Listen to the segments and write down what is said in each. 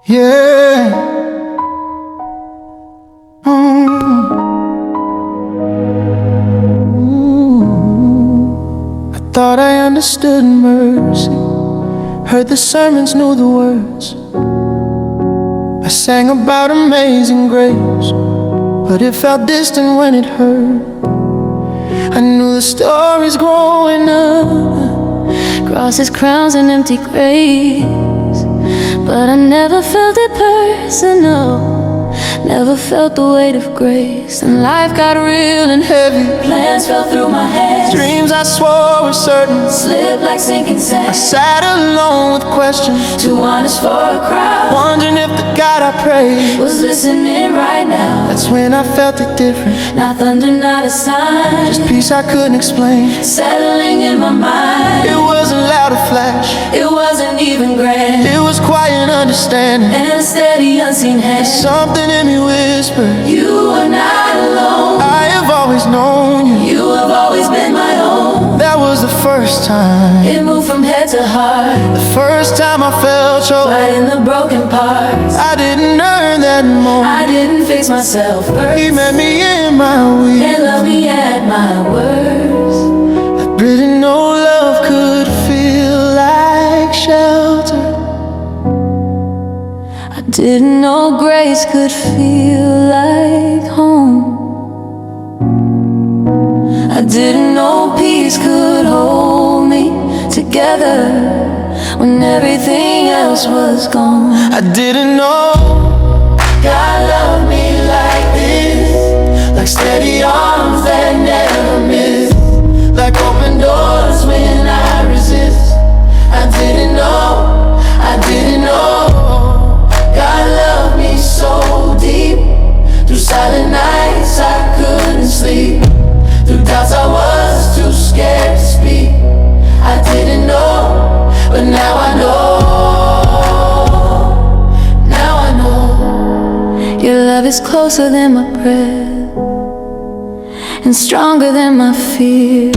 Yeah. I thought I understood mercy, heard the sermons, knew the words. I sang about amazing grace, but it felt distant when it hurt. I knew the stories growing up, crosses, crowns, and empty graves, but I never felt it personal. Never felt the weight of grace. And life got real and heavy. Plans fell through my hands. Dreams I swore were certain slipped like sinking sand. I sat alone with questions, too honest for a crowd, wondering if the God I prayed was listening right now. That's when I felt it different. Not thunder, not a sign, just peace I couldn't explain, settling in my mind. It wasn't loud or flash, it wasn't even grand. It was quiet understanding and a steady unseen hand. Something in me whispered, you are not alone. I have always known you. You have always been my own. That was the first time it moved from head to heart. The first time I felt choked right in the broken parts. I didn't earn that moment. I didn't fix myself first. He met me in my weakness and loved me at my worst. I didn't know love could feel like shelter. I didn't know grace could feel like home. I didn't know peace could hold me together when everything else was gone. I didn't know God loved me like this, like steady arms that never miss, like open doors when I resist. I didn't know, I didn't know God loved me so deep. Through silent nights I couldn't sleep, through doubts I was too scared to speak. I didn't know, but now I know. Now I know. Your love is closer than my breath and stronger than my fear.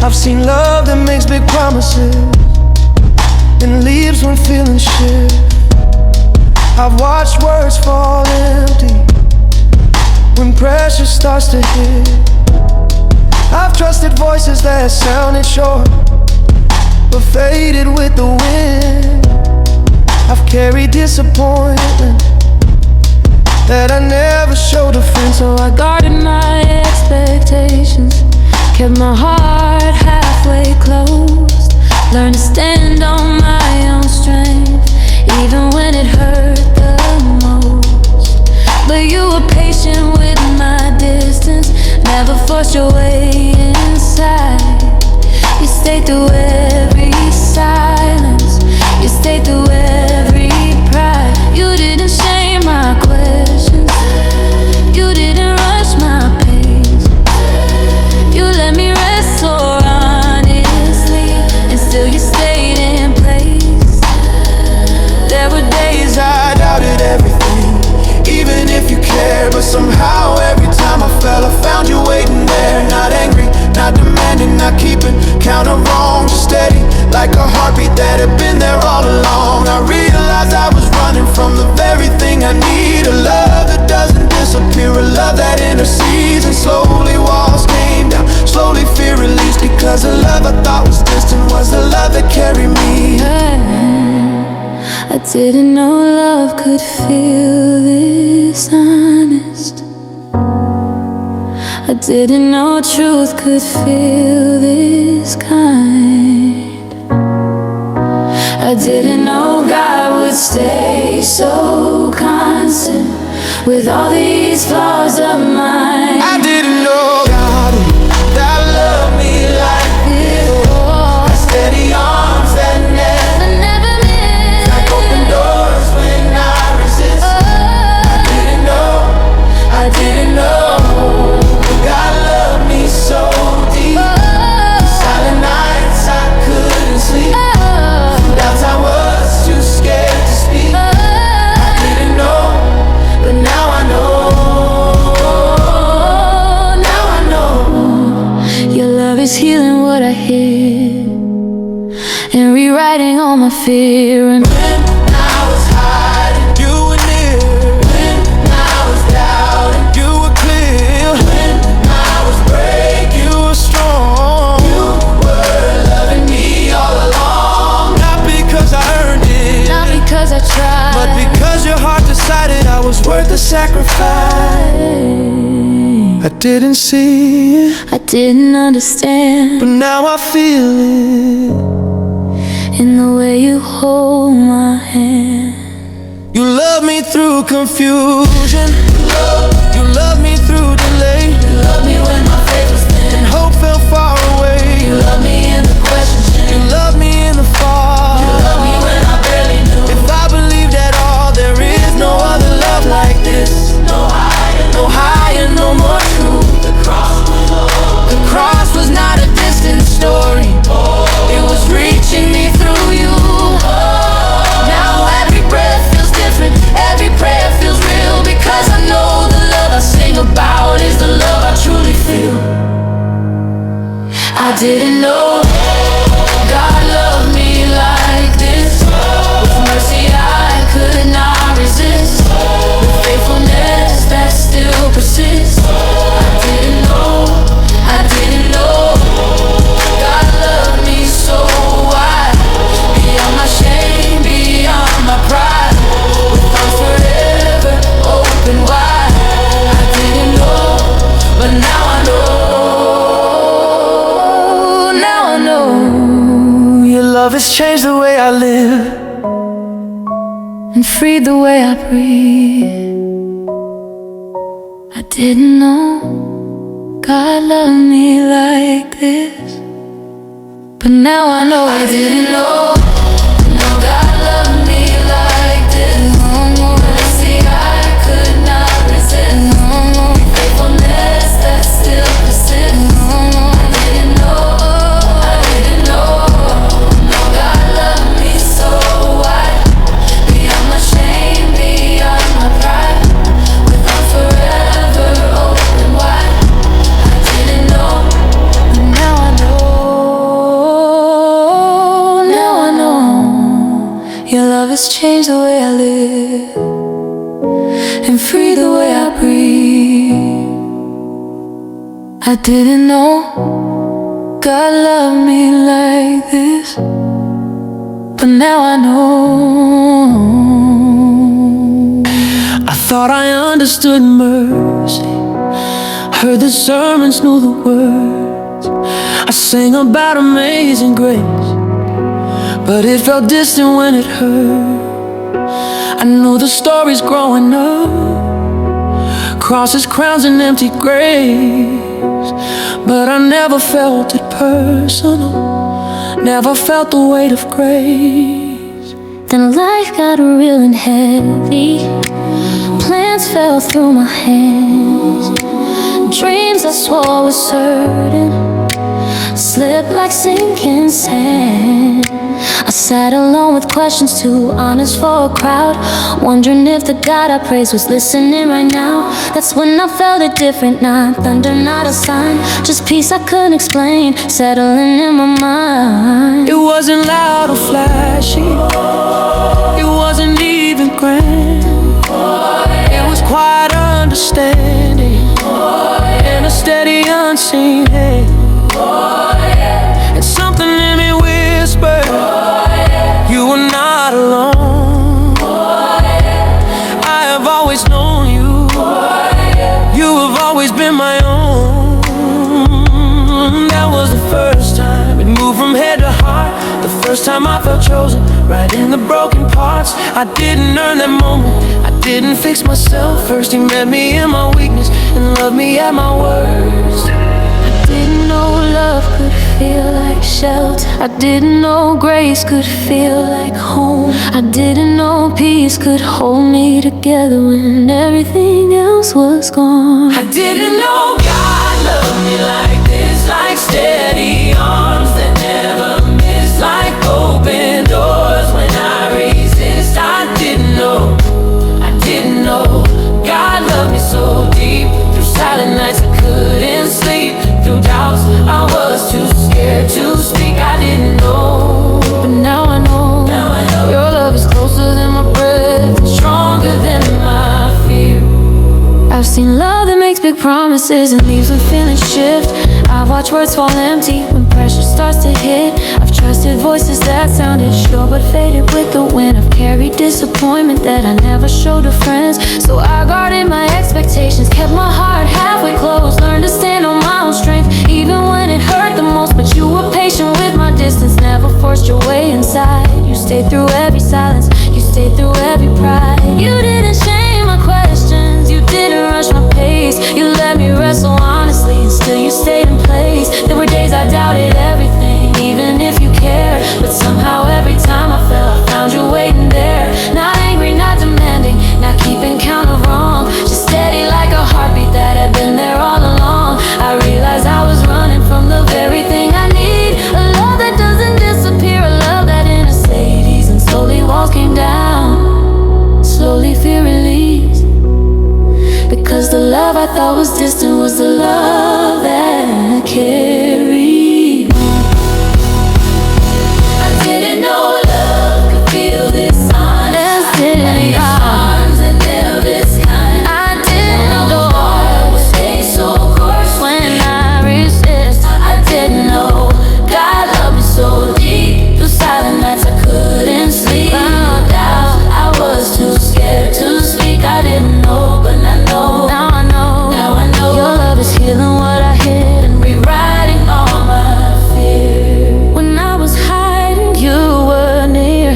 I've seen love that makes big promises and leaves when feeling shit. I've watched words fall empty when pressure starts to hit. I've trusted voices that sounded sure but faded with the wind. I've carried disappointment that I never showed a friend. So I guarded my expectations, kept my heart halfway closed, learned to stand on my own strength, even when it hurt the most. But you were patient with my distance, never forced your way inside. You stayed through every silence, you stayed through every pride. You didn't shame my questions, you didn't rush my pace. You let me rest so honestly, and still you stayed in place. There were days I doubted everything, even if you cared, but somehow every time I fell, I found you waiting there. Not angry, not demanding, not keeping count of wrong, just steady, like a heartbeat that had been there all along. I realized I was running from the very thing I need, a love that doesn't disappear, a love that intercedes. And slowly walls came down, slowly fear released, because the love I thought was distant was the love that carried me. I didn't know love could feel this honest. I didn't know truth could feel this kind. I didn't know God would stay so constant with all these flaws of mine. I didn't know God that loved me like this, like steady arms that never miss, like open doors when I resist. I didn't know God loved me so deep. Silent nights I couldn't sleep, doubts I was too scared to speak. I didn't know, but now I know. Now I know. Your love is healing what I hid and rewriting all my fear. And when I was high didn't see it, I didn't understand, but now I feel it in the way you hold my hand. You love me through confusion, you love me through delay. You love me when my faith was thin, and hope fell far away. you love me in the questions, You love me in the fall. you love me when I barely knew. If I believed at all, there is no other love like this. No higher, no more true. the cross was not a distant story, it was reaching me through you. Now every breath feels different, every prayer feels real, because I know the love I sing about is the love I truly feel. I didn't know God loved me like this. With mercy I could not resist, with faithfulness that still persists. I didn't know God loved me so wide, beyond my shame, beyond my pride, with arms forever open wide. I didn't know, but now I know. Now I know. Your love has changed the way I live And freed the way I breathe. I didn't know God loved me like this, but now I know. I didn't know God loved me like this. Mercy I could not resist, faithfulness that still persists. I didn't know God loved me so wide, beyond my shame, beyond my pride, with arms forever open wide. I didn't know, But now I know. Now I know. Your love has changed the way I live and free the way I breathe. I didn't know God loved me like this, but now I know. I thought I understood mercy, heard the sermons, knew the words. I sang about amazing grace, but it felt distant when it hurt. I knew the stories growing up, crosses, crowns, and empty graves, but I never felt it personal, never felt the weight of grace. Then life got real and heavy, plans fell through my hands, dreams I swore were certain slipped like sinking sand. I sat alone with questions too honest for a crowd, wondering if the God I praise was listening right now. That's when I felt it different, not thunder, not a sign, just peace I couldn't explain, settling in my mind. It wasn't loud or flashy, it wasn't even grand. It was quiet understanding and a steady unseen hand. And something in me whispered, you were not alone. I have always known you, you have always been my own. That was the first time it moved from head to heart, the first time I felt chosen, right in the broken parts. I didn't earn that moment, I didn't fix myself. First he met me in my weakness and loved me at my worst. Didn't know love could feel like shelter, I didn't know grace could feel like home, I didn't know peace could hold me together when everything else was gone. I didn't know God loved me like this, like steady arms that never miss, like open doors when I resist. I didn't know God loved me so deep, through silent nights I couldn't sleep, through doubts I was too scared to speak. I didn't know, But now I know. Your love is closer than my breath, stronger than my fear. I've seen love that makes big promises and leaves when feelings shift. I've watch words fall empty when pressure starts to hit. I've trusted voices that sounded sure but faded with the wind. I've carried disappointment that I never showed to friends, so I guarded my expectations, kept my heart halfway closed, learned to stand on my own strength even when it hurt the most. But you were patient with my distance, never forced your way inside. You stayed through every silence, you stayed through every pride. You didn't shame my questions, you didn't rush my pace. You let me wrestle honestly, and still you stayed in place. There were days I doubted everything, even if you cared, but somehow every time I fell, I found you waiting there. Not angry, not demanding, not keeping count of wrong, just steady like a heartbeat that had been there all along. I realized I was running from the very thing I need, a love that doesn't disappear, a love that intercedes. And slowly walls came down, slowly fear released, because the love I thought was distant was the love that carried. I didn't know love could feel this honest, didn't arms that never this kind. I didn't know I would stay so coarse when I resist. I didn't know God loved me so deep. Through silent nights I couldn't sleep. Found out I was too scared to speak. I didn't know, but I know. Now I know. Now I know. Your love is healing what I hid and rewriting all my fear. When I was hiding, you were near.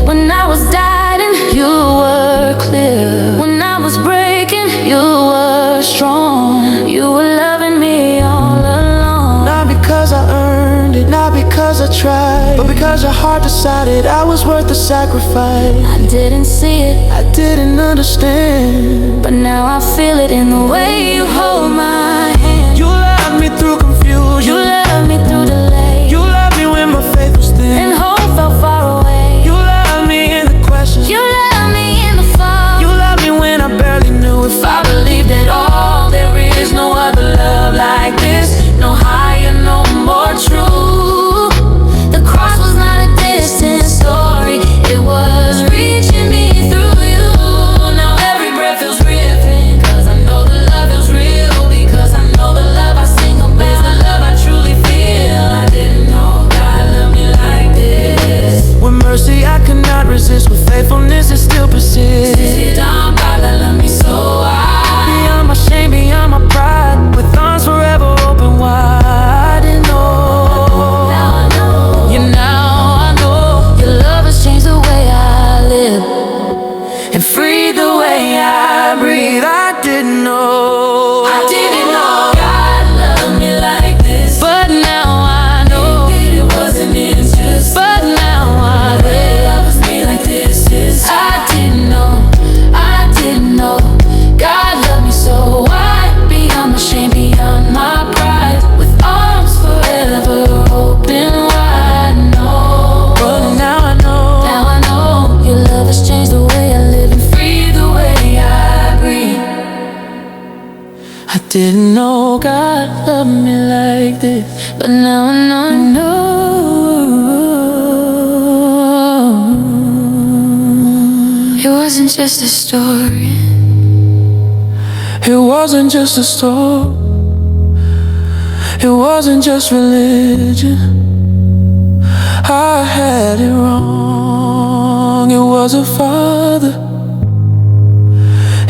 When I was dying, you were clear. When I was breaking, you were strong. You were loving me all along. Not because I earned it, not because I tried, but because your heart decided I was worth the sacrifice. I didn't see it, I didn't understand, but now I feel it in the way you hold my hand. you loved me through confusion, You loved me through delay, you loved me when my faith was thin, and hope felt far away. you loved me in the questions, You loved me in the fall. you loved me when I barely knew if I believed at all. There is no other love like this, no higher, no more true. The cross was not a distant story, it was reaching me through you. Now every breath feels ripping, cause I know the love is real, because I know the love I sing about is the love I truly feel. I didn't know God loved me like this. With mercy I could not resist, with faithfulness it still persists. Down God that loved me so wide. Beyond my shame, beyond my pride, with arms forever open wide. I didn't know. Now I know. Now I know. Your love has changed the way I live And free the way I breathe. I didn't know. I didn't know God loved me like this, but now I know it wasn't interest. But now I know loves me like this is. I didn't know God loved me so wide, beyond my shame, beyond my pride, with arms forever open wide. No, But now I know. now I know your love has changed the way I live and free the way I breathe. I didn't know God loved me like this, But now I know. It wasn't just a story. it wasn't just a story, it wasn't just religion. I had it wrong. It was a father,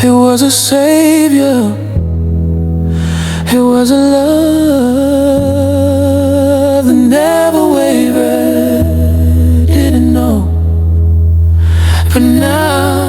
it was a savior, it was a love that never wavered. Didn't know, but now